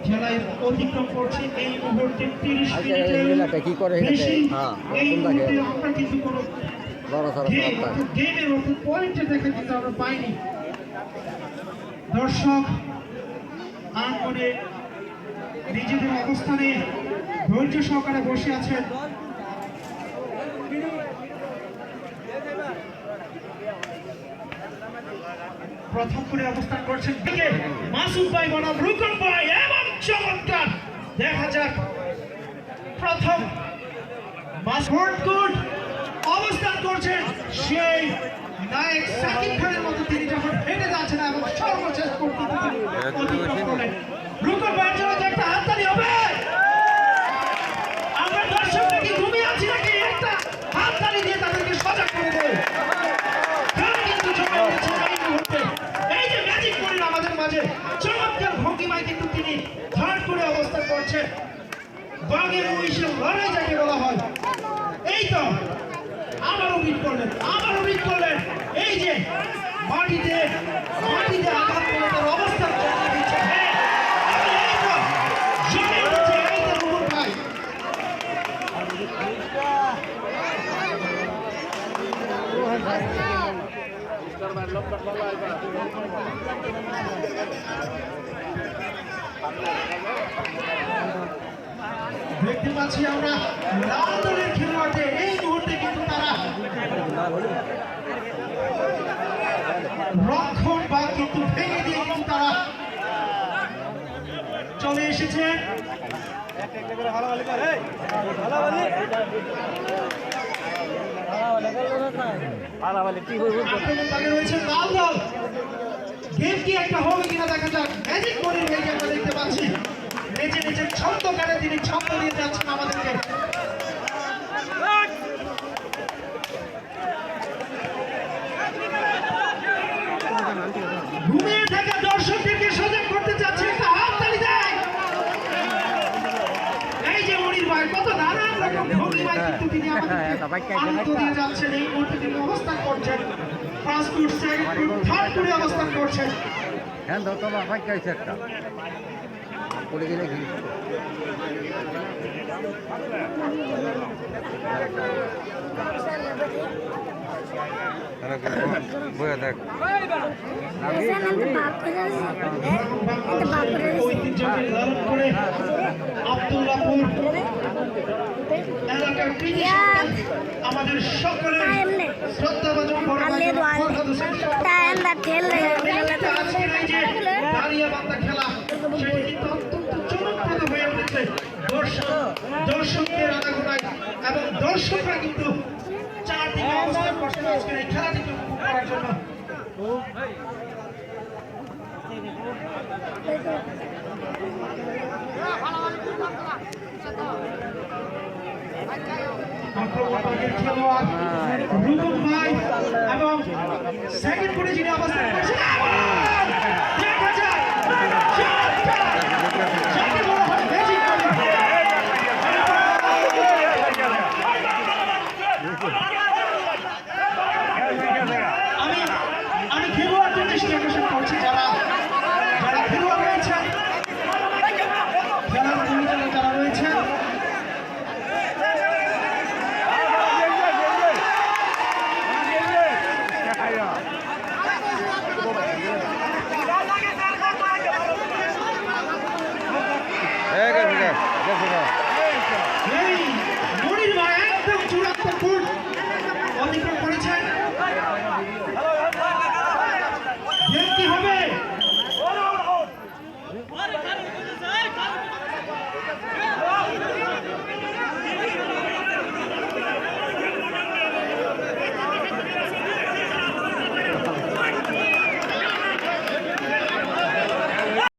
খেলায় অতিক্রম করছে এই মুহূর্তে 30 মিনিটের কি করে এই মুহূর্তে আমরা কিন্তু কোনো গেমের মতো পয়েন্টে দেখা কিন্তু আমরা পাইনি। দর্শক আঙ্গনে নিজেদের অবস্থানে ধৈর্য সহকারে বসে আছেন। প্রথম করে অবস্থান করছেন মাসুদ ভাই বনাম রুকন ভাই এবং চমৎকার দেখা যাক প্রথম মাসুদ অবস্থান করছেন সেই নায়ক সাকিব খানের মতো তিনি যখন হেঁটে যাচ্ছেন এবং সর্বশেষ অতিক্রম করলেন। রুকন ভাইয়ের জন্য একটা হাততালি হবে। আমরা দর্শকরা কি ঘুমিয়ে আছি নাকি? একটা হাততালি দিয়ে তাদেরকে সজাগ করে দেয়। এই যে ম্যাজিক করেন আমাদের মাঝে চমৎকার ভঙ্গিমায় কিন্তু তিনি থার্ড করে অবস্থান করছেন। বাঘের মহিষের লড়াই যাকে বলা হয়। এই তো আবারও বিট করলেন এই যে মাটিতে আঘাত করে তার অবস্থান জানিয়ে দিচ্ছে। এই তো জমে উঠেছে এই তো রুহুল ভাই। দেখতে পাচ্ছি আমরা লাল দলের খেলোয়াড়দের এই মুহূর্তে কিন্তু তারা রক্ষণ বা কিন্তু ভেঙে দিয়ে কিন্তু তারা চলে এসেছেন। রয়েছে লাল দল। গেম কি একটা হবে কিনা দেখা যাক। ম্যাজিক করে আমরা দেখতে পাচ্ছি নিজের ছন্দকারে তিনি ছন্দ দিয়ে যাচ্ছেন আমাদেরকে। ঘুমিয়ে থাকা দর্শকদেরকে সজাগ করতে চাচ্ছে একটা হাততালি দেয়। এই যে মনির ভাই কত নানান রকম ভঙ্গিমায় কিন্তু তিনি আমাদেরকে আনন্দ দিয়ে যাচ্ছেন। এই মুহূর্তে তিনি অবস্থান করছেন first food second food third ফুডে অবস্থান করছেন। হ্যাঁ তো বাবা কাইছে একটা পড়ে গেলে কি বইয়া দেখ আমাদের সকলের শ্রদ্ধাভাজন খেলা সেটি কিন্তু অত্যন্ত চমকপ্রদ হয়ে উঠেছে দর্শকদের আনাগোনায় এবং দর্শকরা কিন্তু চারদিকে অবস্থান করছেন আজকের এই খেলাটিকে উপভোগ করার জন্য। খেলোয়াড় রুকন ভাই এবং সেকেন্ড ফুটে যিনি অবস্থান করছেন দেখা যায় আমি খেলোয়াড়দের দৃষ্টি আকর্ষণ করছি যারা খেলোয়াড় রয়েছেন খেলার পরিচালক যারা রয়েছেন